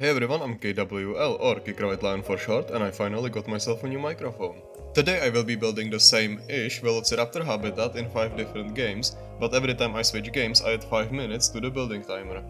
Hey everyone, I'm KWL, or Kikravit Lion for short, and I finally got myself a new microphone. Today I will be building the same-ish Velociraptor habitat in 5 different games, but every time I switch games I add 5 minutes to the building timer.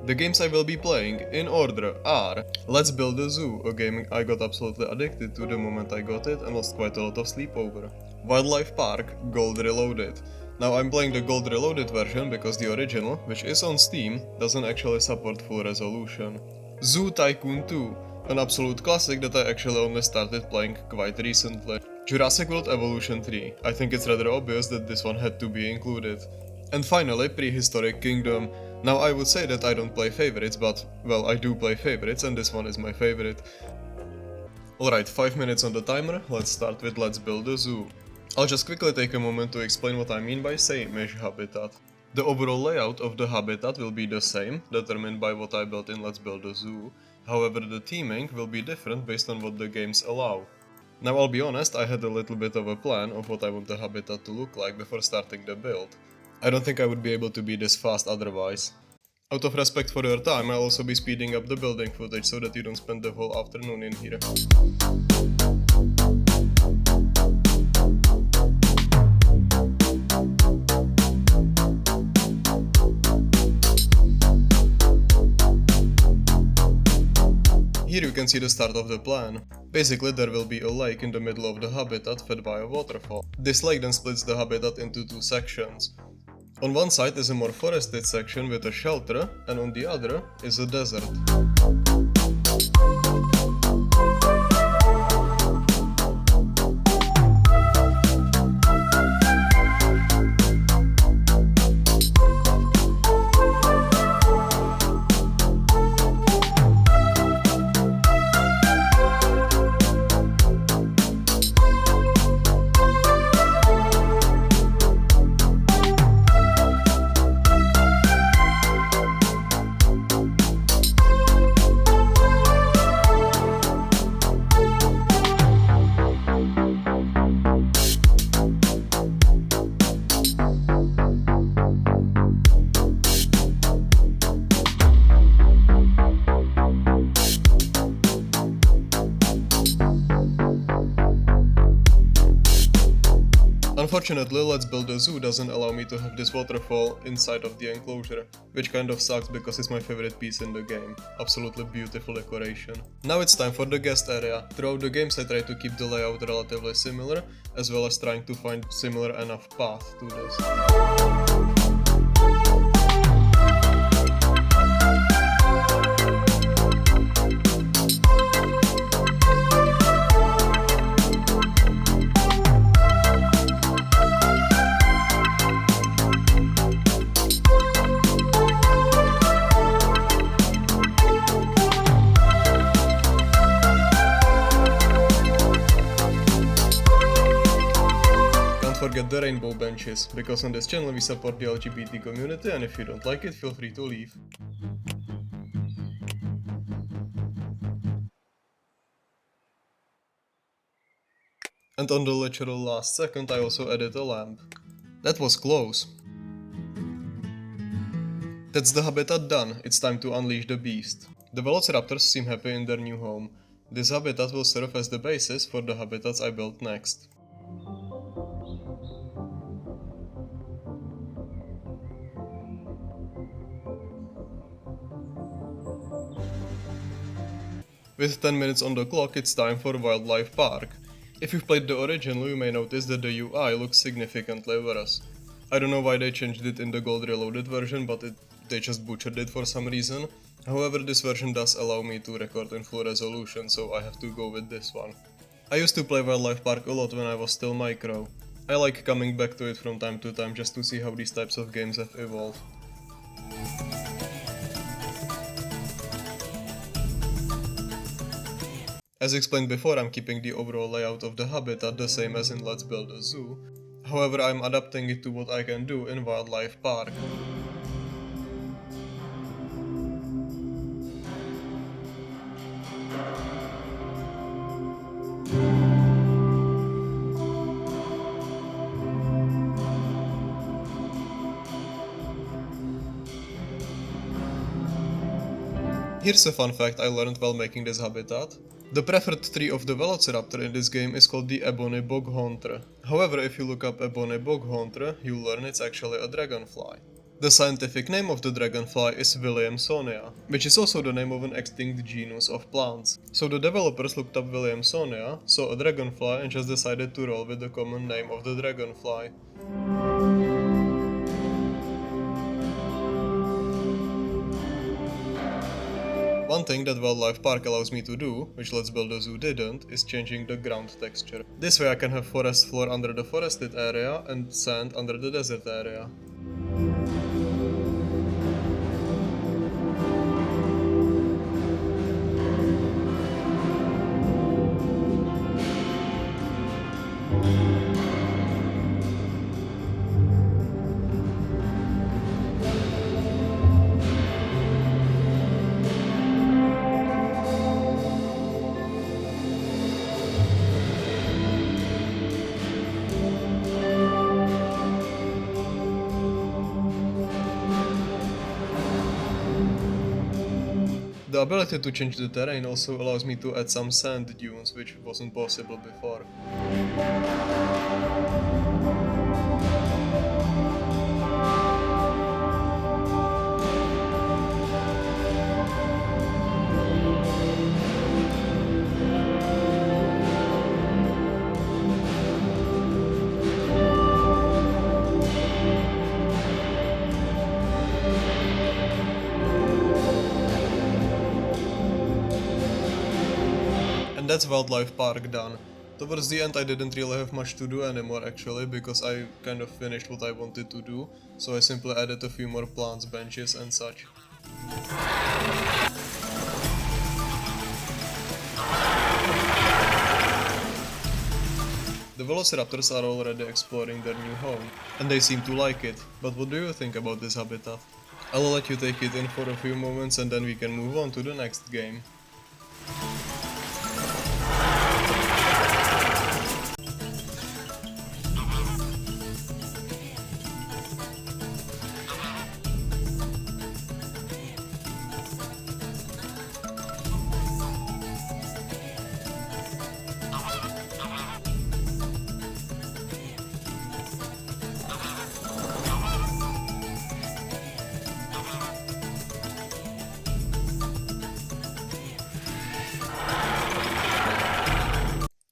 The games I will be playing, in order, are Let's Build a Zoo, a game I got absolutely addicted to the moment I got it and lost quite a lot of sleep over. Wildlife Park, Gold Reloaded. Now I'm playing the Gold Reloaded version because the original, which is on Steam, doesn't actually support full resolution. Zoo Tycoon 2, an absolute classic that I actually only started playing quite recently. Jurassic World Evolution 3, I think it's rather obvious that this one had to be included. And finally, Prehistoric Kingdom. Now I would say that I don't play favorites, but, well, I do play favorites and this one is my favorite. Alright, 5 minutes on the timer, let's start with Let's Build a Zoo. I'll just quickly take a moment to explain what I mean by same-ish habitat. The overall layout of the habitat will be the same, determined by what I built in Let's Build a Zoo, however the theming will be different based on what the games allow. Now I'll be honest, I had a little bit of a plan of what I want the habitat to look like before starting the build. I don't think I would be able to be this fast otherwise. Out of respect for your time, I'll also be speeding up the building footage so that you don't spend the whole afternoon in here. Here you can see the start of the plan. Basically there will be a lake in the middle of the habitat fed by a waterfall. This lake then splits the habitat into 2 sections. On one side is a more forested section with a shelter, and on the other is a desert. Unfortunately, Let's Build a Zoo doesn't allow me to have this waterfall inside of the enclosure, which kind of sucks because it's my favorite piece in the game. Absolutely beautiful decoration. Now it's time for the guest area. Throughout the games I try to keep the layout relatively similar, as well as trying to find similar enough path to this. Forget the rainbow benches, because on this channel we support the LGBT community, and if you don't like it, feel free to leave. And on the literal last second I also added a lamp. That was close. That's the habitat done, it's time to unleash the beast. The Velociraptors seem happy in their new home. This habitat will serve as the basis for the habitats I built next. With 10 minutes on the clock, it's time for Wildlife Park. If you've played the original, you may notice that the UI looks significantly worse. I don't know why they changed it in the Gold Reloaded version, but they just butchered it for some reason. However, this version does allow me to record in full resolution, so I have to go with this one. I used to play Wildlife Park a lot when I was still micro. I like coming back to it from time to time just to see how these types of games have evolved. As explained before, I'm keeping the overall layout of the habitat the same as in Let's Build a Zoo. However, I'm adapting it to what I can do in Wildlife Park. Here's a fun fact I learned while making this habitat. The preferred tree of the Velociraptor in this game is called the ebony boghaunter. However, if you look up ebony boghaunter, you'll learn it's actually a dragonfly. The scientific name of the dragonfly is Williamsonia, which is also the name of an extinct genus of plants. So the developers looked up Williamsonia, saw a dragonfly and just decided to roll with the common name of the dragonfly. One thing that Wildlife Park allows me to do, which Let's Build a Zoo didn't, is changing the ground texture. This way I can have forest floor under the forested area and sand under the desert area. The ability to change the terrain also allows me to add some sand dunes, which wasn't possible before. And that's Wildlife Park done. Towards the end I didn't really have much to do anymore actually, because I kind of finished what I wanted to do, so I simply added a few more plants, benches and such. The Velociraptors are already exploring their new home, and they seem to like it, but what do you think about this habitat? I'll let you take it in for a few moments and then we can move on to the next game.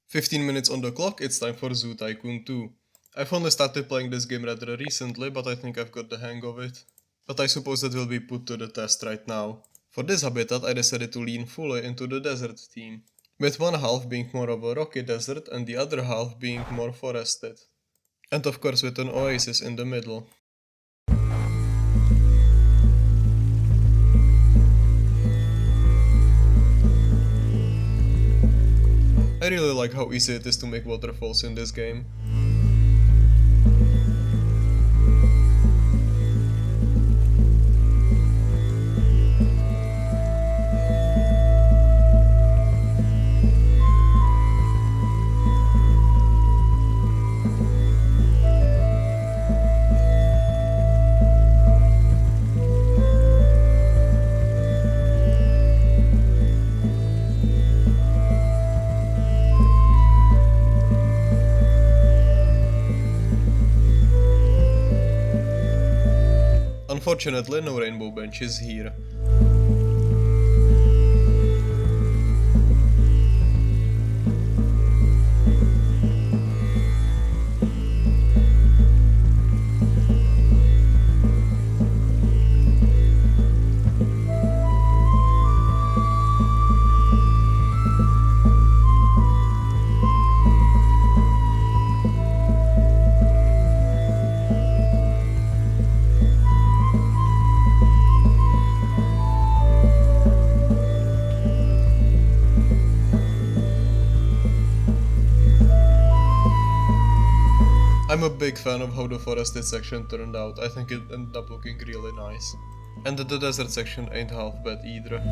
"15 minutes on the clock, it's time for Zoo Tycoon 2. I've only started playing this game rather recently, but I think I've got the hang of it. But I suppose that will be put to the test right now. For this habitat I decided to lean fully into the desert theme, with one half being more of a rocky desert and the other half being more forested. And of course with an oasis in the middle. I really like how easy it is to make waterfalls in this game. Unfortunately, no rainbow benches here. I'm a big fan of how the forested section turned out. I think it ended up looking really nice. And the desert section ain't half bad either.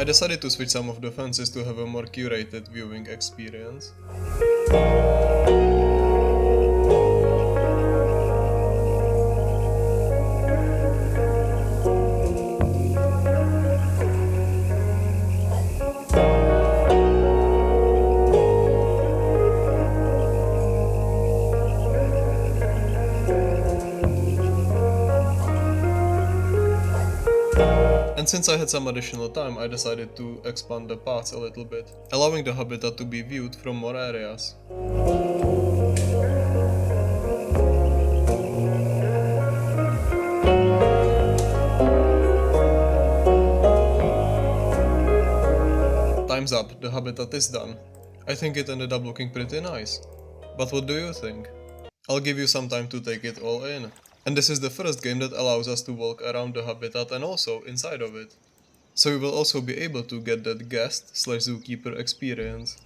decided to switch some of the fences to have a more curated viewing experience. And since I had some additional time, I decided to expand the paths a little bit, allowing the habitat to be viewed from more areas. Time's up, the habitat is done. I think it ended up looking pretty nice. But what do you think? I'll give you some time to take it all in. And this is the first game that allows us to walk around the habitat and also inside of it. So we will also be able to get that guest/zookeeper experience.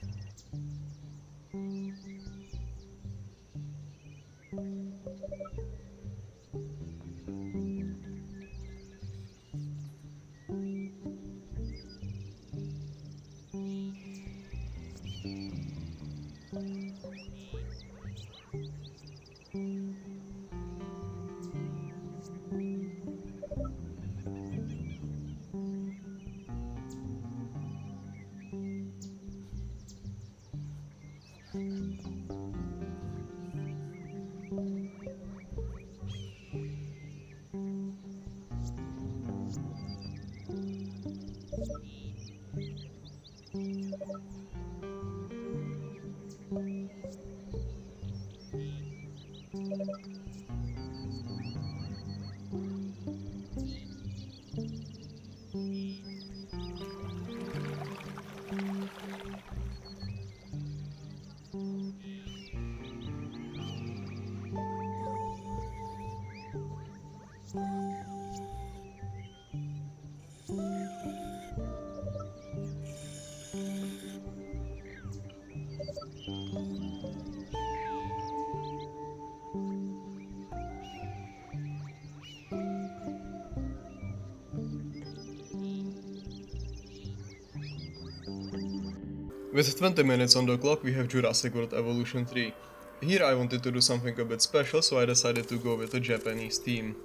With 20 minutes on the clock, we have Jurassic World Evolution 3. Here I wanted to do something a bit special, so I decided to go with a Japanese theme.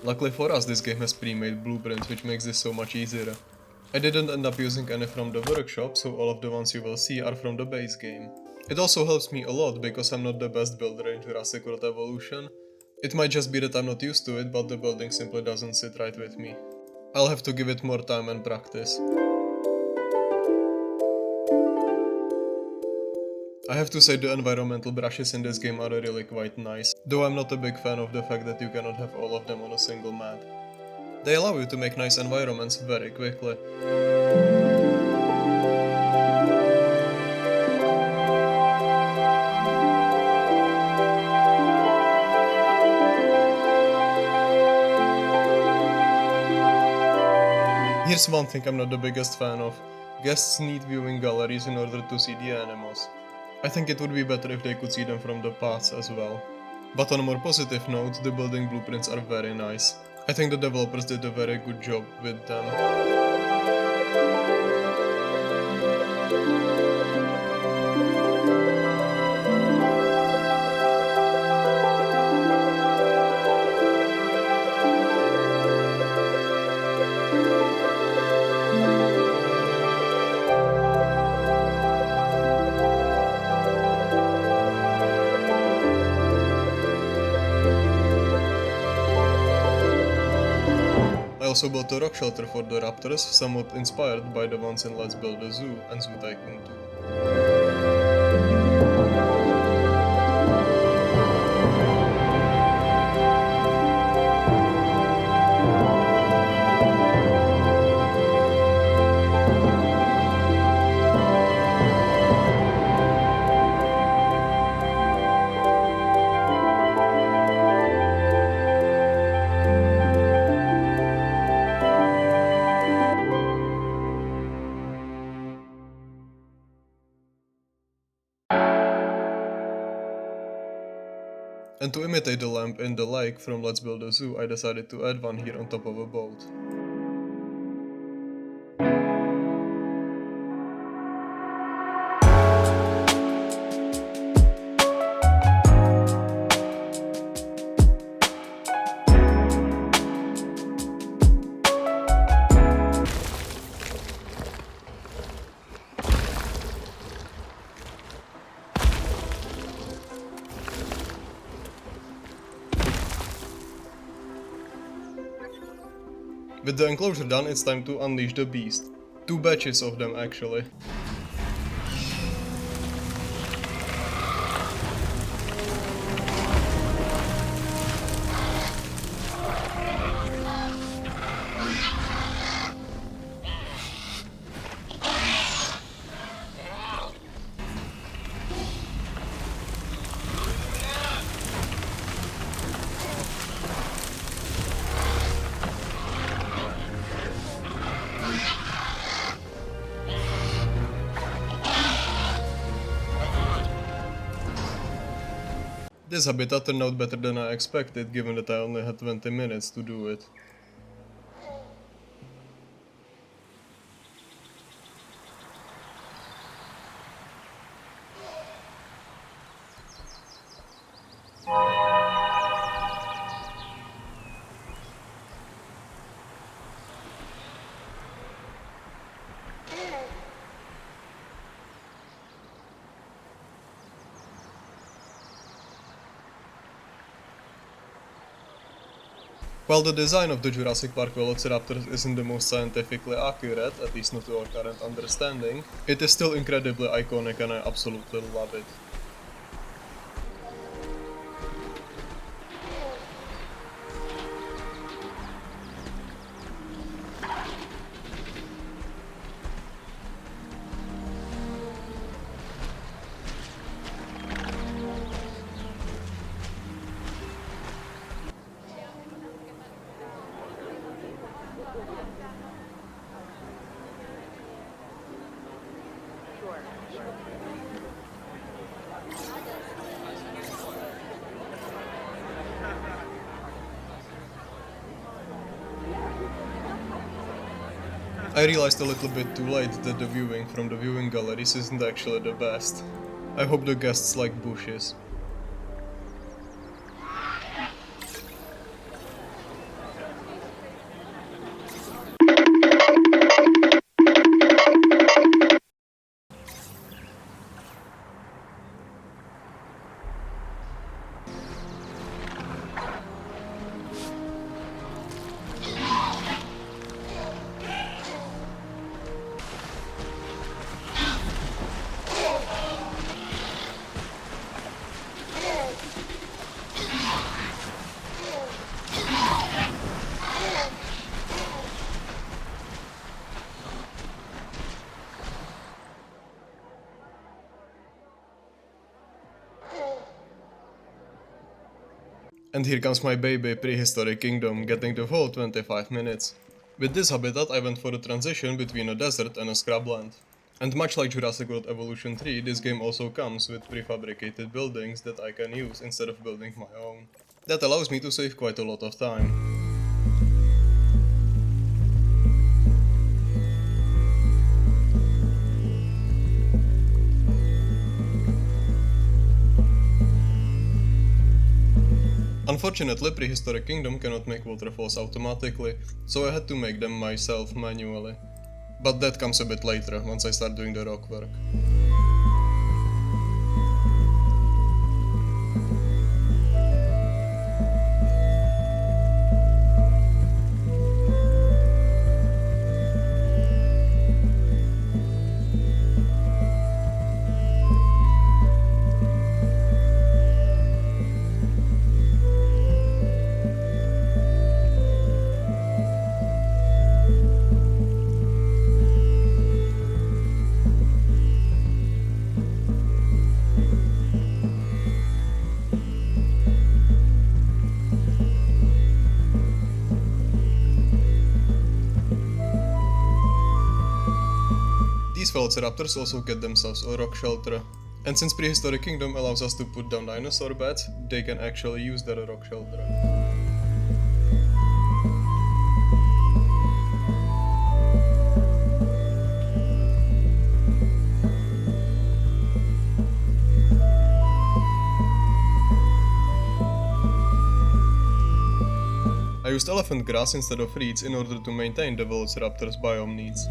Luckily for us, this game has pre-made blueprints, which makes this so much easier. I didn't end up using any from the workshop, so all of the ones you will see are from the base game. It also helps me a lot, because I'm not the best builder in Jurassic World Evolution. It might just be that I'm not used to it, but the building simply doesn't sit right with me. I'll have to give it more time and practice. I have to say the environmental brushes in this game are really quite nice, though I'm not a big fan of the fact that you cannot have all of them on a single map. They allow you to make nice environments very quickly. Here's one thing I'm not the biggest fan of. Guests need viewing galleries in order to see the animals. I think it would be better if they could see them from the paths as well. But on a more positive note, the building blueprints are very nice. I think the developers did a very good job with them. I also built a rock shelter for the raptors, somewhat inspired by the ones in Let's Build a Zoo and Zoo Tycoon 2. And to imitate the lamp in the lake from Let's Build a Zoo, I decided to add one here on top of a boat. With the enclosure done, it's time to unleash the beast. 2 batches of them actually. This habitat turned out better than I expected, given that I only had 20 minutes to do it. While the design of the Jurassic Park Velociraptors isn't the most scientifically accurate, at least not to our current understanding, it is still incredibly iconic and I absolutely love it. I realized a little bit too late that the viewing from the viewing galleries isn't actually the best. I hope the guests like bushes. And here comes my baby Prehistoric Kingdom, getting the whole 25 minutes. With this habitat I went for a transition between a desert and a scrubland. And much like Jurassic World Evolution 3, this game also comes with prefabricated buildings that I can use instead of building my own. That allows me to save quite a lot of time. Unfortunately, Prehistoric Kingdom cannot make waterfalls automatically, so I had to make them myself manually. But that comes a bit later, once I start doing the rock work. These Velociraptors also get themselves a rock shelter. And since Prehistoric Kingdom allows us to put down dinosaur beds, they can actually use that rock shelter. I used elephant grass instead of reeds in order to maintain the Velociraptor's biome needs.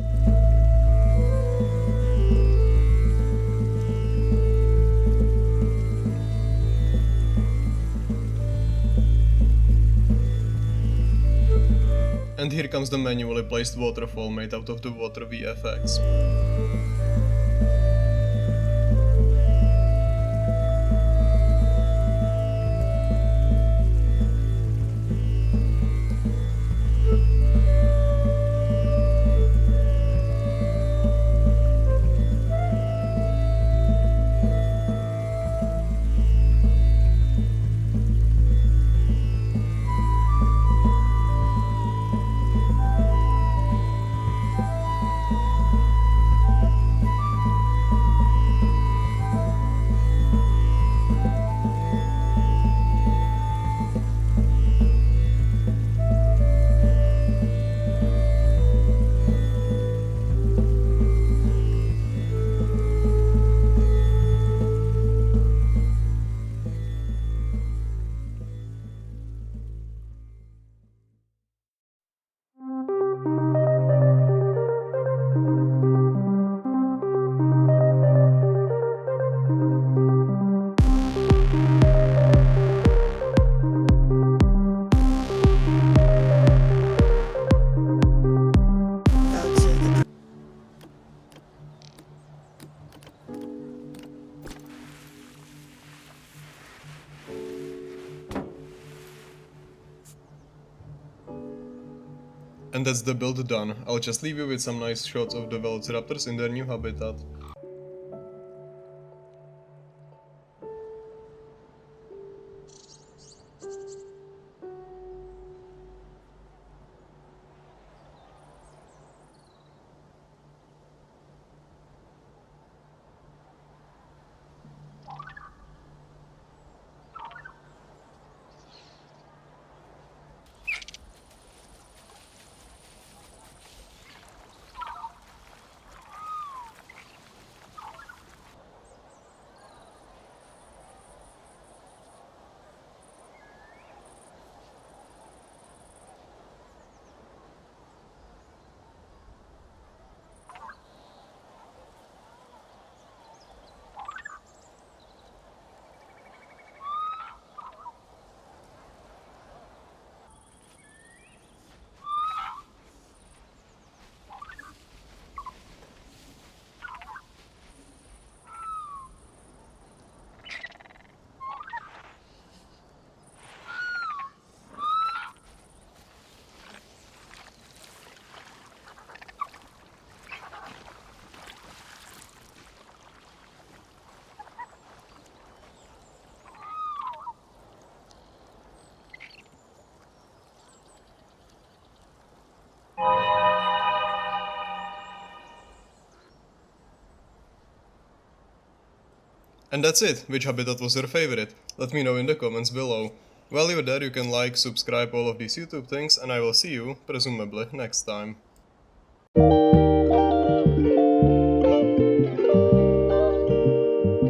And here comes the manually placed waterfall made out of the water VFX. And that's the build done. I'll just leave you with some nice shots of the Velociraptors in their new habitat. And that's it. Which habitat was your favorite? Let me know in the comments below. While you're there, you can like, subscribe, all of these YouTube things, and I will see you, presumably, next time.